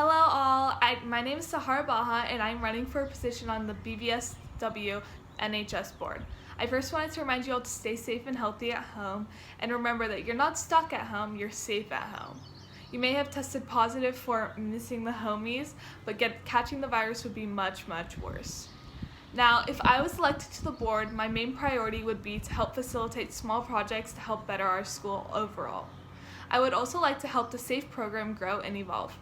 Hello all, my name is Sahar Baha and I'm running for a position on the BVSW NHS board. I first wanted to remind you all to stay safe and healthy at home and remember that you're not stuck at home, you're safe at home. You may have tested positive for missing the homies, but catching the virus would be much worse. Now, if I was elected to the board, my main priority would be to help facilitate small projects to help better our school overall. I would also like to help the SAFE program grow and evolve.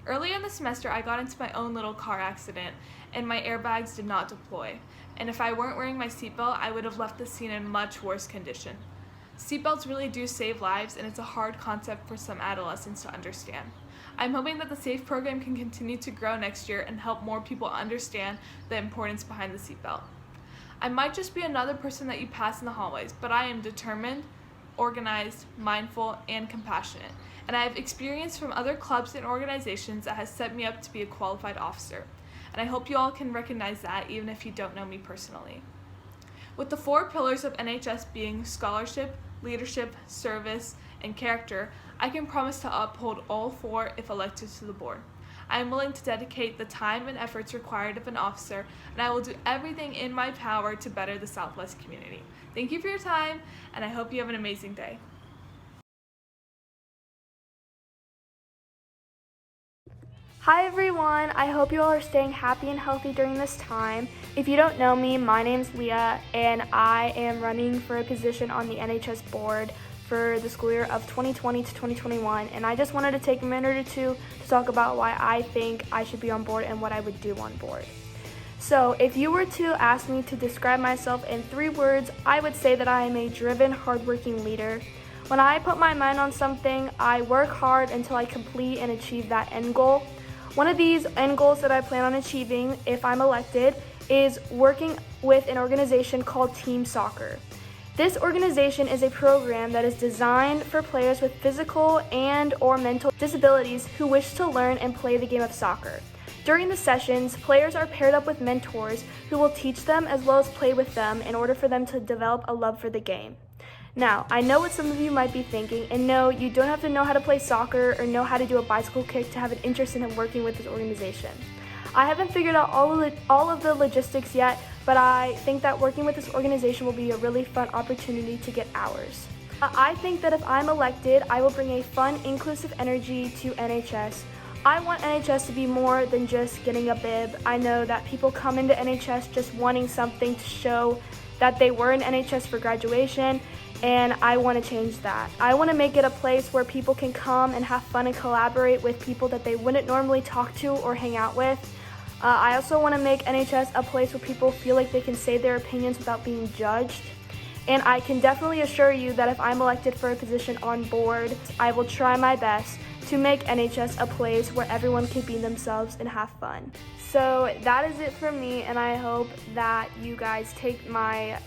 Earlier in the semester, I got into my own little car accident, and my airbags did not deploy. And if I weren't wearing my seatbelt, I would have left the scene in much worse condition. Seatbelts really do save lives, and it's a hard concept for some adolescents to understand. I'm hoping that the SAFE program can continue to grow next year and help more people understand the importance behind the seatbelt. I might just be another person that you pass in the hallways, but I am determined, organized, mindful, and compassionate. And I have experience from other clubs and organizations that has set me up to be a qualified officer. And I hope you all can recognize that even if you don't know me personally. With the 4 pillars of NHS being scholarship, leadership, service, and character, I can promise to uphold all 4 if elected to the board. I am willing to dedicate the time and efforts required of an officer, and I will do everything in my power to better the Southwest community. Thank you for your time, and I hope you have an amazing day. Hi everyone, I hope you all are staying happy and healthy during this time. If you don't know me, my name's Leah and I am running for a position on the NHS board for the school year of 2020 to 2021, and I just wanted to take a minute or two to talk about why I think I should be on board and what I would do on board. So if you were to ask me to describe myself in 3 words, I would say that I am a driven, hardworking leader. When I put my mind on something, I work hard until I complete and achieve that end goal. One of these end goals that I plan on achieving if I'm elected is working with an organization called Team Soccer. This organization is a program that is designed for players with physical and or mental disabilities who wish to learn and play the game of soccer. During the sessions, players are paired up with mentors who will teach them as well as play with them in order for them to develop a love for the game. Now, I know what some of you might be thinking, and no, you don't have to know how to play soccer or know how to do a bicycle kick to have an interest in working with this organization. I haven't figured out all of the logistics yet, but I think that working with this organization will be a really fun opportunity to get hours. I think that if I'm elected, I will bring a fun, inclusive energy to NHS. I want NHS to be more than just getting a bib. I know that people come into NHS just wanting something to show that they were in NHS for graduation, and I want to change that. I want to make it a place where people can come and have fun and collaborate with people that they wouldn't normally talk to or hang out with. I also want to make NHS a place where people feel like they can say their opinions without being judged. And I can definitely assure you that if I'm elected for a position on board, I will try my best to make NHS a place where everyone can be themselves and have fun. So that is it from me, and I hope that you guys take my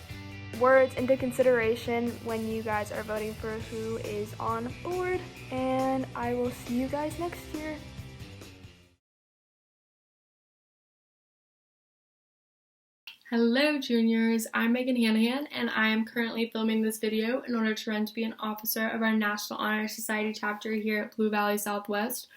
words into consideration when you guys are voting for who is on board, and I will see you guys next year. Hello juniors, I'm Megan Hanahan and I am currently filming this video in order to run to be an officer of our National Honor Society chapter here at Blue Valley Southwest.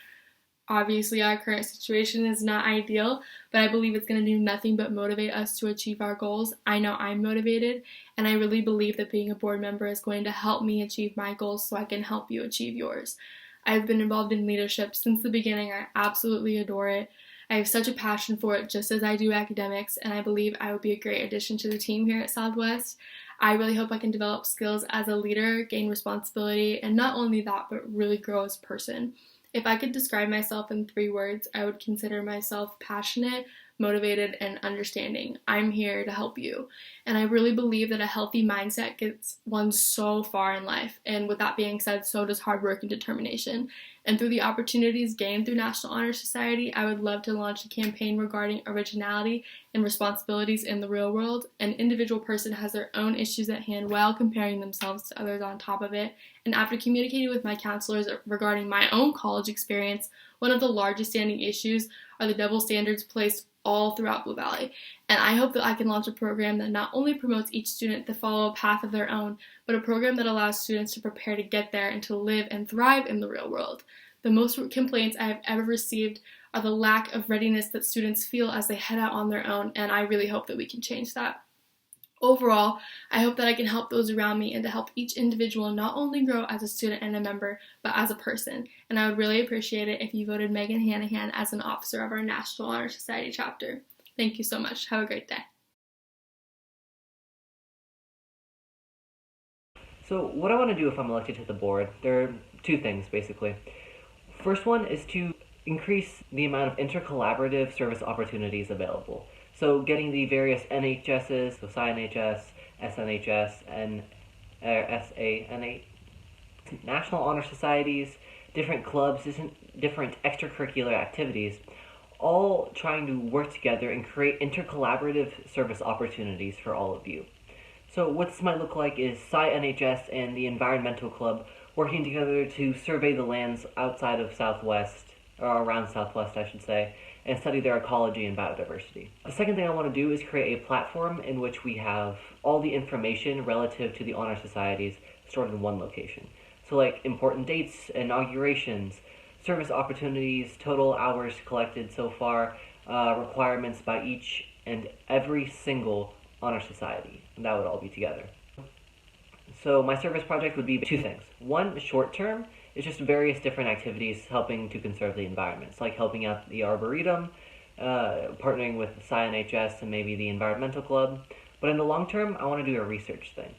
Obviously our current situation is not ideal, but I believe it's going to do nothing but motivate us to achieve our goals. I know I'm motivated, and I really believe that being a board member is going to help me achieve my goals so I can help you achieve yours. I've been involved in leadership since the beginning. I absolutely adore it. I have such a passion for it, just as I do academics, and I believe I would be a great addition to the team here at Southwest. I really hope I can develop skills as a leader, gain responsibility, and not only that, but really grow as a person. If I could describe myself in 3 words, I would consider myself passionate, motivated, and understanding. I'm here to help you. And I really believe that a healthy mindset gets one so far in life. And with that being said, so does hard work and determination. And through the opportunities gained through National Honor Society, I would love to launch a campaign regarding originality and responsibilities in the real world. An individual person has their own issues at hand while comparing themselves to others on top of it. And after communicating with my counselors regarding my own college experience, one of the largest standing issues are the double standards placed all throughout Blue Valley. And I hope that I can launch a program that not only promotes each student to follow a path of their own, but a program that allows students to prepare to get there and to live and thrive in the real world. The most complaints I have ever received are the lack of readiness that students feel as they head out on their own, and I really hope that we can change that. Overall, I hope that I can help those around me and to help each individual not only grow as a student and a member, but as a person. And I would really appreciate it if you voted Megan Hanahan as an officer of our National Honor Society chapter. Thank you so much. Have a great day. So what I want to do if I'm elected to the board, there are two things basically. First one is to increase the amount of intercollaborative service opportunities available. So getting the various NHSs, so SciNHS, SNHS, and SANH, National Honor Societies, different clubs, different extracurricular activities, all trying to work together and create intercollaborative service opportunities for all of you. So what this might look like is SciNHS and the Environmental Club working together to survey the lands outside of Southwest, or around Southwest I should say, and study their ecology and biodiversity. The second thing I want to do is create a platform in which we have all the information relative to the honor societies stored in one location. So like important dates, inaugurations, service opportunities, total hours collected so far, requirements by each and every single honor society, and that would all be together. So my service project would be two things. One, short term, is just various different activities helping to conserve the environment. It's like helping out the Arboretum, partnering with SciNHS and maybe the Environmental Club. But in the long term, I want to do a research thing,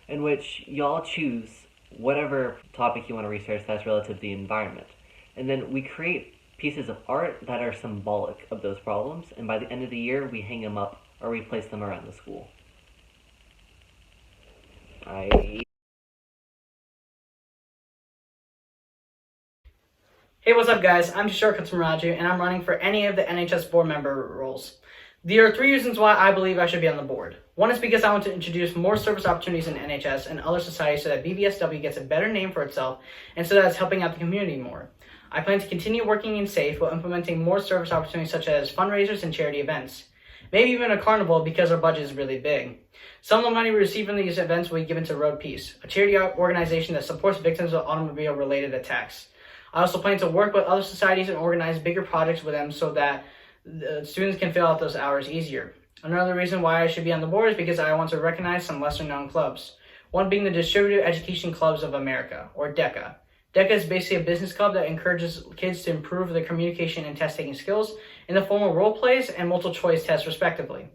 in which y'all choose whatever topic you want to research that's relative to the environment. And then we create pieces of art that are symbolic of those problems, and by the end of the year, we hang them up or we place them around the school. Hey, what's up guys? I'm Shortcuts from Raju, and I'm running for any of the NHS board member roles. There are three reasons why I believe I should be on the board. One is because I want to introduce more service opportunities in NHS and other societies so that BVSW gets a better name for itself and so that it's helping out the community more. I plan to continue working in SAFE while implementing more service opportunities such as fundraisers and charity events. Maybe even a carnival because our budget is really big. Some of the money we receive from these events will be given to Road Peace, a charity organization that supports victims of automobile-related attacks. I also plan to work with other societies and organize bigger projects with them so that the students can fill out those hours easier. Another reason why I should be on the board is because I want to recognize some lesser-known clubs. One being the Distributed Education Clubs of America, or DECA. DECA is basically a business club that encourages kids to improve their communication and test-taking skills in the form of role plays and multiple-choice tests, respectively.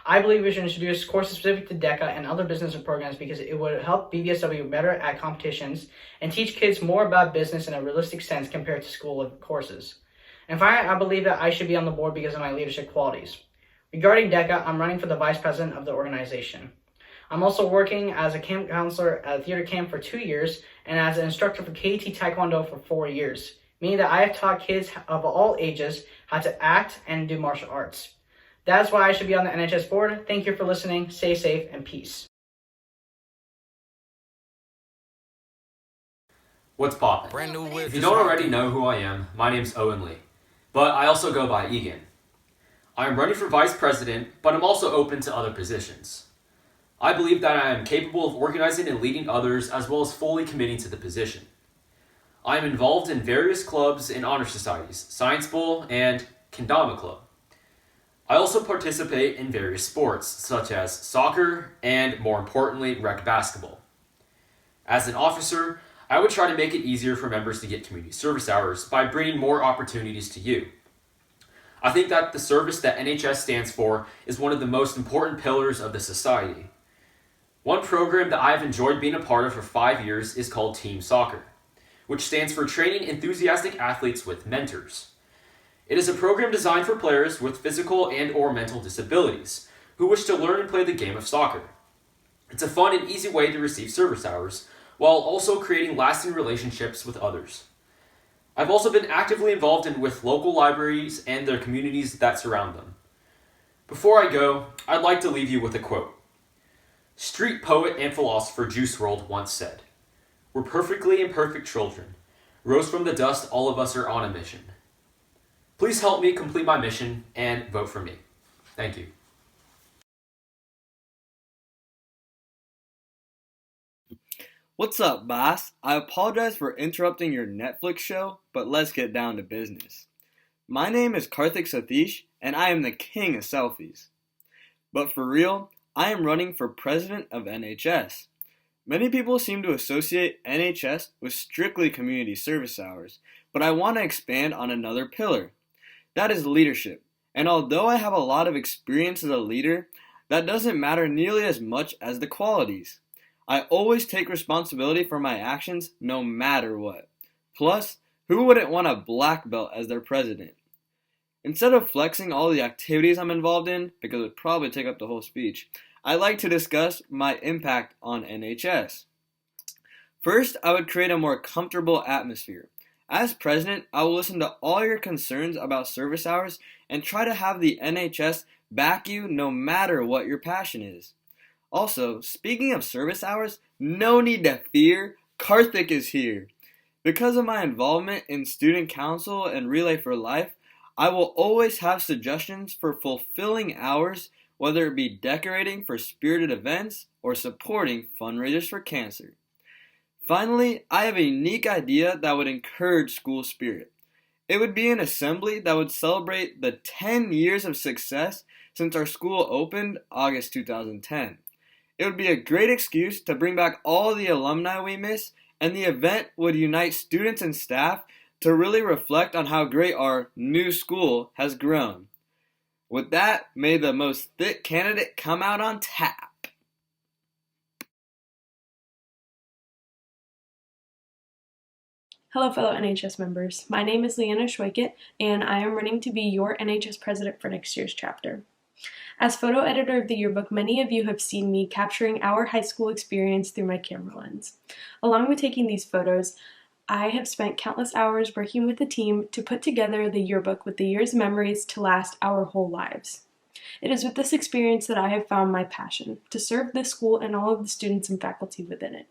I believe we should introduce courses specific to DECA and other business programs because it would help BVSW better at competitions and teach kids more about business in a realistic sense compared to school courses. And finally, I believe that I should be on the board because of my leadership qualities. Regarding DECA, I'm running for the vice president of the organization. I'm also working as a camp counselor at a theater camp for 2 years and as an instructor for KT Taekwondo for 4 years, meaning that I have taught kids of all ages how to act and do martial arts. That's why I should be on the NHS board. Thank you for listening. Stay safe and peace. What's poppin'? If you don't already know who I am, my name's Owen Lee, but I also go by Egan. I'm running for vice president, but I'm also open to other positions. I believe that I am capable of organizing and leading others as well as fully committing to the position. I am involved in various clubs and honor societies, Science Bowl and Kendama Club. I also participate in various sports, such as soccer and, more importantly, rec basketball. As an officer, I would try to make it easier for members to get community service hours by bringing more opportunities to you. I think that the service that NHS stands for is one of the most important pillars of the society. One program that I've enjoyed being a part of for 5 years is called Team Soccer, which stands for Training Enthusiastic Athletes with Mentors. It is a program designed for players with physical and or mental disabilities who wish to learn and play the game of soccer. It's a fun and easy way to receive service hours while also creating lasting relationships with others. I've also been actively involved with local libraries and their communities that surround them. Before I go, I'd like to leave you with a quote. Street poet and philosopher Juice WRLD once said, "We're perfectly imperfect children. Rose from the dust, all of us are on a mission." Please help me complete my mission and vote for me. Thank you. What's up, boss? I apologize for interrupting your Netflix show, but let's get down to business. My name is Karthik Satish, and I am the king of selfies. But for real, I am running for president of NHS. Many people seem to associate NHS with strictly community service hours, but I want to expand on another pillar. That is leadership. And although I have a lot of experience as a leader, that doesn't matter nearly as much as the qualities. I always take responsibility for my actions no matter what. Plus, who wouldn't want a black belt as their president? Instead of flexing all the activities I'm involved in, because it would probably take up the whole speech, I like to discuss my impact on NHS. First, I would create a more comfortable atmosphere. As president, I will listen to all your concerns about service hours and try to have the NHS back you no matter what your passion is. Also, speaking of service hours, no need to fear, Karthik is here. Because of my involvement in student council and Relay for Life, I will always have suggestions for fulfilling hours, whether it be decorating for spirited events or supporting fundraisers for cancer. Finally, I have a unique idea that would encourage school spirit. It would be an assembly that would celebrate the 10 years of success since our school opened August 2010. It would be a great excuse to bring back all the alumni we miss, and the event would unite students and staff to really reflect on how great our new school has grown. With that, may the most fit candidate come out on tap. Hello, fellow NHS members. My name is Leanna Schweikett, and I am running to be your NHS president for next year's chapter. As photo editor of the yearbook, many of you have seen me capturing our high school experience through my camera lens. Along with taking these photos, I have spent countless hours working with the team to put together the yearbook with the year's memories to last our whole lives. It is with this experience that I have found my passion, to serve this school and all of the students and faculty within it.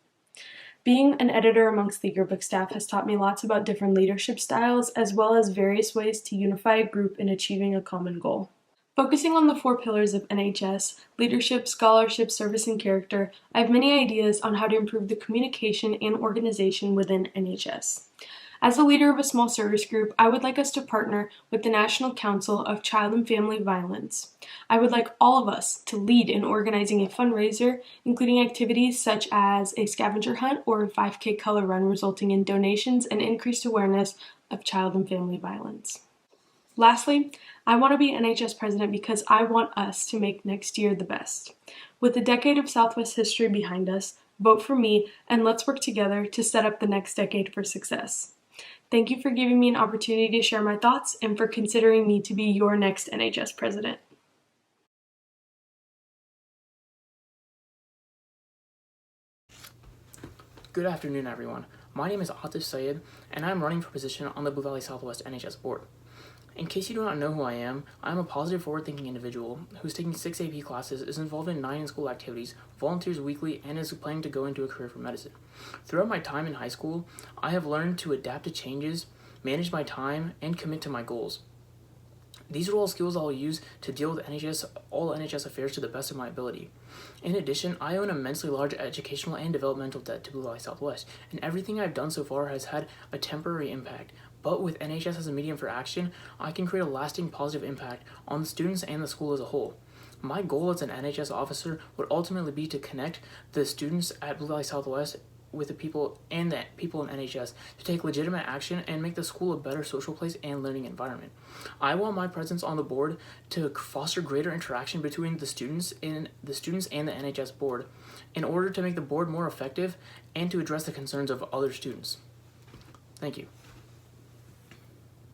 Being an editor amongst the yearbook staff has taught me lots about different leadership styles, as well as various ways to unify a group in achieving a common goal. Focusing on the 4 pillars of NHS, leadership, scholarship, service, and character, I have many ideas on how to improve the communication and organization within NHS. As a leader of a small service group, I would like us to partner with the National Council of Child and Family Violence. I would like all of us to lead in organizing a fundraiser, including activities such as a scavenger hunt or a 5K color run, resulting in donations and increased awareness of child and family violence. Lastly, I want to be NHS president because I want us to make next year the best. With a decade of Southwest history behind us, vote for me and let's work together to set up the next decade for success. Thank you for giving me an opportunity to share my thoughts and for considering me to be your next NHS president. Good afternoon, everyone. My name is Atif Sayed, and I'm running for position on the Blue Valley Southwest NHS board. In case you do not know who I am a positive, forward-thinking individual who's taking 6 AP classes, is involved in 9 in-school activities, volunteers weekly, and is planning to go into a career for medicine. Throughout my time in high school, I have learned to adapt to changes, manage my time, and commit to my goals. These are all skills I'll use to deal with all NHS affairs to the best of my ability. In addition, I owe an immensely large educational and developmental debt to Blue Valley Southwest, and everything I've done so far has had a temporary impact. But with NHS as a medium for action, I can create a lasting positive impact on the students and the school as a whole. My goal as an NHS officer would ultimately be to connect the students at Blue Valley Southwest with the people in NHS to take legitimate action and make the school a better social place and learning environment. I want my presence on the board to foster greater interaction between the students and the NHS board in order to make the board more effective and to address the concerns of other students. Thank you.